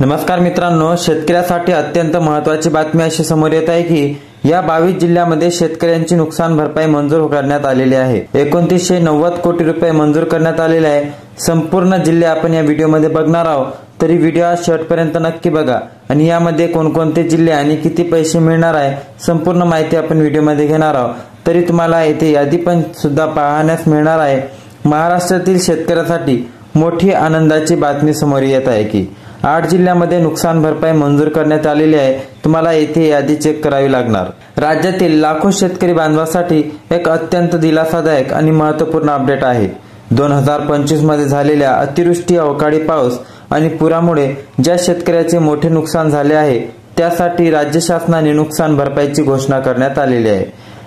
नमस्कार मित्रांनो, शेतकऱ्यासाठी अत्यंत महत्त्वाची बातमी अशी समोर येत आहे की या 22 जिल्ह्यामध्ये शेतकऱ्यांची नुकसान भरपाई मंजूर करण्यात आलेली आहे। 2990 कोटी रुपये मंजूर करण्यात आलेले आहे। संपूर्ण जिल्हे आपण या व्हिडिओमध्ये बघणार आहोत, तरी व्हिडिओ शेवटपर्यंत नक्की बघा आणि यामध्ये कोणकोणते जिल्हे आणि किती पैसे मिळणार आहे संपूर्ण माहिती आपण व्हिडिओमध्ये घेणार आहोत। तरी तुम्हाला येथे यादी पण सुद्धा पाहण्यास मिळणार आहे। महाराष्ट्रातील शेतकऱ्यासाठी मोठी आनंदाची बातमी समोर येत आहे की 8 जिल्ह्यामध्ये नुकसान भरपाई मंजूर करण्यात आलेली आहे। तुम्हाला येथे यादी चेक करावी लागणार। राज्यातील लाखो शेतकरी बांधवांसाठी एक अत्यंत दिलासादायक आणि महत्त्वपूर्ण अपडेट आहे। 2025 मध्ये झालेल्या अतिवृष्टी, अवकाळी पाऊस आणि पुरामुळे ज्या शेतकऱ्याचे मोठे नुकसान झाले आहे त्यासाठी राज्य शासनाने नुकसान भरपाईची घोषणा करण्यात आलेली आहे,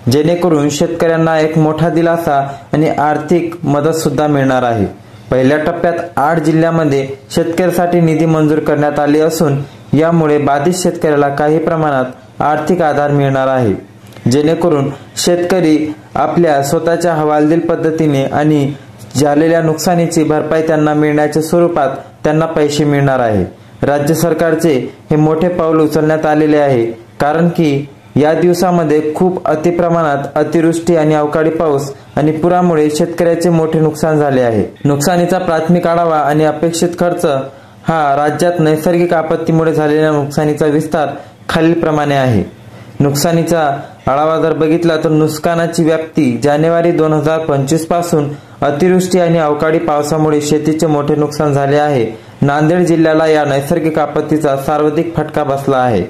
जेणेकरून शेतकऱ्यांना एक मोठा दिलासा आणि आर्थिक मदत सुद्धा मिळणार आहे। पहिल्या टप्प्यात 8 जिल्ह्यामध्ये शेतकऱ्यासाठी निधी मंजूर करण्यात आले असून यामुळे बाधित शेतकऱ्याला काही प्रमाणात आर्थिक आधार मिळणार आहे, जेणेकरून शेतकरी आपल्या स्वतःच्या हवालदिल पद्धतीने आणि झालेल्या नुकसानीची भरपाई त्यांना मिळण्याच्या स्वरूपात त्यांना पैसे मिळणार आहे। राज्य सरकारचे हे मोठे पाऊल उचलण्यात आलेले आहे, कारण की या दिवसामध्ये खूप अतिप्रमाणात अतिवृष्टी आणि अवकाळी पाऊस आणि पुरामुळे शेतकऱ्याचे मोठे नुकसान झाले आहे। नुकसानीचा प्राथमिक आढावा आणि अपेक्षित खर्च हा राज्यात नैसर्गिक आपत्तीमुळे झालेल्या नुकसानीचा विस्तार खालीलप्रमाणे आहे। नुकसानीचा आढावा जर बघितला तर नुकसानाची व्याप्ती जानेवारी 2025 पासून अतिवृष्टी आणि अवकाळी पावसामुळे शेतीचे मोठे नुकसान झाले आहे। नांदेड जिल्ह्याला या नैसर्गिक आपत्तीचा सर्वाधिक फटका बसला आहे,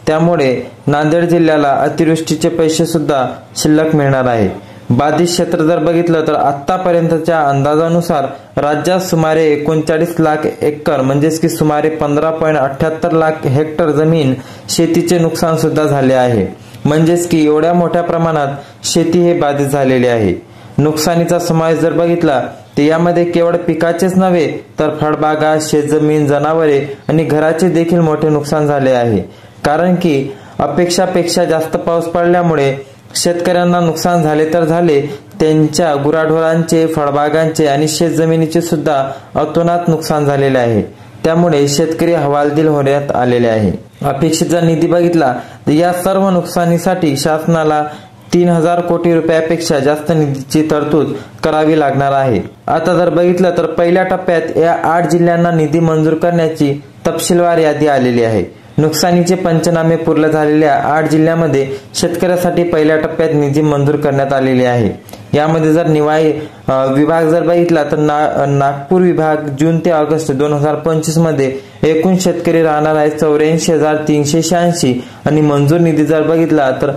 त्यामुळे नांदेड जिल्ह्याला अतिवृष्टीचे पैसे सुद्धा शिल्लक मिळणार आहे। बाधित क्षेत्र जर बघितलं तर आतापर्यंतच्या अंदाजानुसार राज्यात सुमारे 39 लाख एकर म्हणजेच की सुमारे 15.78 लाख हेक्टर जमीन शेतीचे नुकसान सुद्धा झाले आहे, म्हणजेच की एवढ्या मोठ्या प्रमाणात शेती हे बाधित झालेली आहे। नुकसानीचा समावेश जर बघितला तर यामध्ये केवळ पिकाचेच नव्हे तर फळबागा, शेतजमीन, जनावरे आणि घराचे देखील मोठे नुकसान झाले आहे, कारण की अपेक्षापेक्षा जास्त पाऊस पडल्यामुळे शेतकऱ्यांना नुकसान झाले तर झाले, त्यांच्या गुराढोरांचे, फळबागांचे आणि शेतजमिनीचे सुद्धा अतोनात नुकसान झालेले आहे। त्यामुळे शेतकरी हवालदिल होण्यात आलेले आहे। अपेक्षित जर निधी बघितला तर या सर्व नुकसानीसाठी शासनाला 3000 कोटी रुपयापेक्षा जास्त निधीची तरतूद करावी लागणार आहे। आता जर बघितलं तर पहिल्या टप्प्यात या 8 जिल्ह्यांना निधी मंजूर करण्याची तपशीलवार यादी आलेली आहे। नुकसानीचे पंचनामे पूर्ण झालेल्या 8 जिल्ह्यामध्ये शेतकऱ्यासाठी पहिल्या टप्प्यात निधी मंजूर करण्यात आलेली आहे। यामध्ये जर निवाई विभाग जर बघितला तर नागपूर विभाग जून ते ऑगस्ट 2025 मध्ये एकूण शेतकरी राहणार आहे 84,386 आणि मंजूर निधी जर बघितला तर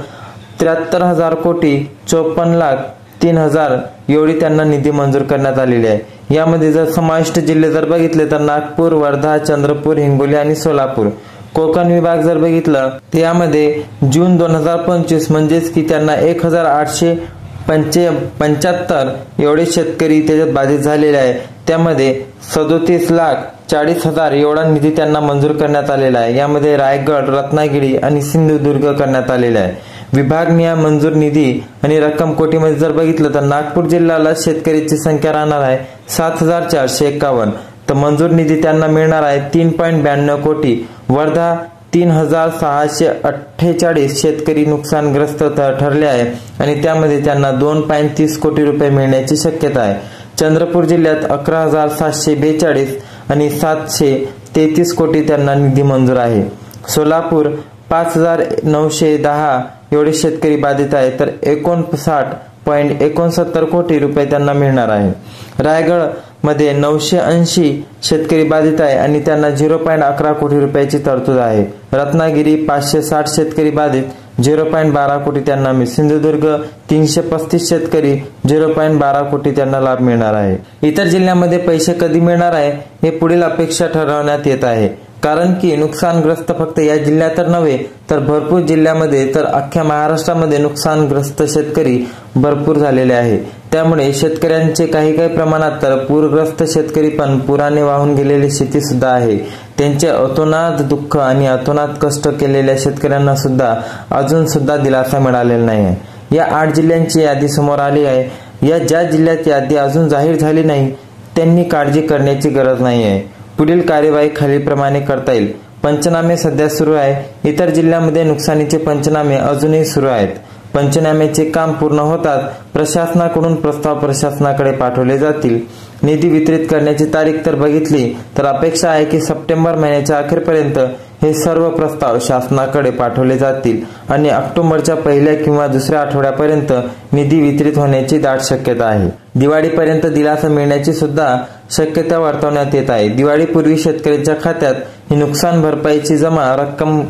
73,000 कोटी 54,03,000 एवढी त्यांना निधी मंजूर करण्यात आलेली आहे। यामध्ये जर समाविष्ट जिल्हे जर बघितले तर नागपूर, वर्धा, चंद्रपूर, हिंगोली आणि सोलापूर। कोकण विभाग जर बघितलं तर यामध्ये जून 2025 म्हणजेच की त्यांना 1875 एवढे शेतकरी त्याच्यात बाधित झालेले आहे। त्यामध्ये 37,40,000 एवढा निधी त्यांना मंजूर करण्यात आलेला आहे। यामध्ये रायगड, रत्नागिरी आणि सिंधुदुर्ग करण्यात आलेला आहे। विभागनीय मंजूर निधी आणि रक्कम कोटीमध्ये जर बघितलं तर नागपूर जिल्ह्याला शेतकऱ्यांची संख्या राहणार आहे 7451, तर मंजूर निधी त्यांना मिळणार आहे 3.92 कोटी। वर्धा 3648 शेतकरी नुकसानग्रस्त ठरले आहे आणि त्यामध्ये त्यांना 2.30 कोटी रुपये मिळण्याची शक्यता आहे। चंद्रपूर जिल्ह्यात 11,742 आणि 733 कोटी त्यांना निधी मंजूर आहे। सोलापूर 5,910 एवढे शेतकरी बाधित आहे, तर 59.69 कोटी रुपये त्यांना मिळणार आहे। रायगड मध्ये 980 शेतकरी बाधित आहे आणि त्यांना 0.11 कोटी रुपयाची तरतूद आहे। रत्नागिरी 560 शेतकरी बाधित, 0.12 कोटी त्यांना मिळेल। सिंधुदुर्ग 335 शेतकरी, 0.12 कोटी त्यांना लाभ मिळणार आहे। इतर जिल्ह्यामध्ये पैसे कधी मिळणार आहे हे पुढील अपेक्षा ठरवण्यात येत आहे, कारण की नुकसानग्रस्त फक्त या जिल्ह्यात तर नव्हे तर भरपूर जिल्ह्यामध्ये तर अख्ख्या महाराष्ट्रामध्ये नुकसानग्रस्त शेतकरी भरपूर झालेले आहे। त्यामुळे शेतकऱ्यांचे काही प्रमाणात तर पूरग्रस्त शेतकरी पण पुराने वाहून गेलेली शेती सुद्धा आहे। त्यांचे अतोनात दुःख आणि अतोनात कष्ट केलेल्या शेतकऱ्यांना सुद्धा अजून सुद्धा दिलासा मिळालेला नाही आहे। या 8 जिल्ह्यांची यादी समोर आली आहे। या ज्या जिल्ह्यात यादी अजून जाहीर झाली नाही त्यांनी काळजी करण्याची गरज नाही आहे। पुढील कार्यवाही खालीलप्रमाणे करता येईल. पंचनामे सध्या सुरू आहे. इतर जिल्ह्यामध्ये नुकसानीचे पंचनामे अजूनही सुरू आहेत. पंचनाम्याचे काम पूर्ण होताच प्रशासनाकडून प्रस्ताव प्रशासनाकडे पाठवले जातील. निधी वितरित करण्याची तारीख तर बघितली तर अपेक्षा आहे की सप्टेंबर महिन्याच्या अखेरपर्यंत हे सर्व प्रस्ताव शासनाकडे पाठवले जातील आणि ऑक्टोबरच्या पहिल्या किंवा दुसऱ्या आठवड्यापर्यंत निधी वितरित होण्याची दाट शक्यता आहे. दिवाळीपर्यंत दिलासा मिळण्याची सुद्धा शक्यता वर्तवण्यात येत आहे. दिवाळीपूर्वी शेतकऱ्यांच्या खात्यात ही नुकसान भरपाईची रक्कम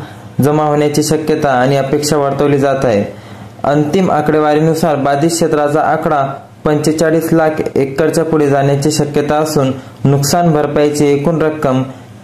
जमा होण्याची शक्यता आणि अपेक्षा वर्तवली जात आहे. अंतिम आकडेवारीनुसार बाधित क्षेत्राचा आकडा 45 लाख एकरच्या पुढे जाण्याची शक्यता असून नुकसान भरपाईची एकूण रक्कम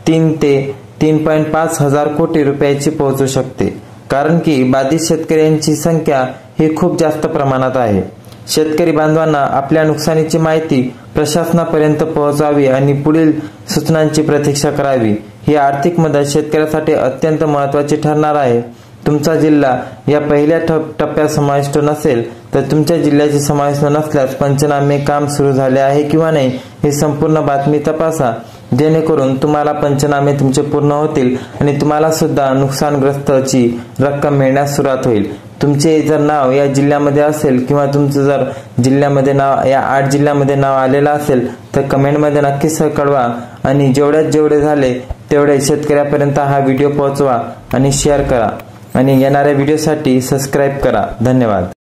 3 ते 3.5 हजार कोटी रुपयाची पोहोचू शकते. कारण की बाधित शेतकऱ्यांची संख्या ही खूप जास्त प्रमाणात आहे. शेतकरी बांधवांना आपल्या नुकसानीची माहिती प्रशासनापर्यंत पोहोचावी आणि पुढील सूचनांची प्रतीक्षा करावी. ही आर्थिक मदत शेतकऱ्यासाठी अत्यंत महत्त्वाची ठरणार आहे. तुमचा जिल्हा या पहिल्या टप्प्यात समाविष्ट नसेल तर तुमच्या जिल्ह्याची समाविष्ट नसल्यास पंचनामे काम सुरू झाले आहे किंवा नाही ही संपूर्ण बातमी तपासा, जेणेकरून तुम्हाला पंचनामे तुमचे पूर्ण होतील आणि तुम्हाला सुद्धा नुकसानग्रस्ताची रक्कम मिळण्यास सुरुवात होईल. तुमचे जर नाव या जिल्ह्यामध्ये असेल किंवा तुमचं जर जिल्ह्यामध्ये नाव या 8 जिल्ह्यामध्ये नाव आलेलं असेल तर कमेंटमध्ये नक्कीच कळवा आणि जेवढे झाले तेवढे शेतकऱ्यापर्यंत हा व्हिडिओ पोहोचवा आणि शेअर करा आणि येणाऱ्या व्हिडिओसाठी सबस्क्राईब करा. धन्यवाद.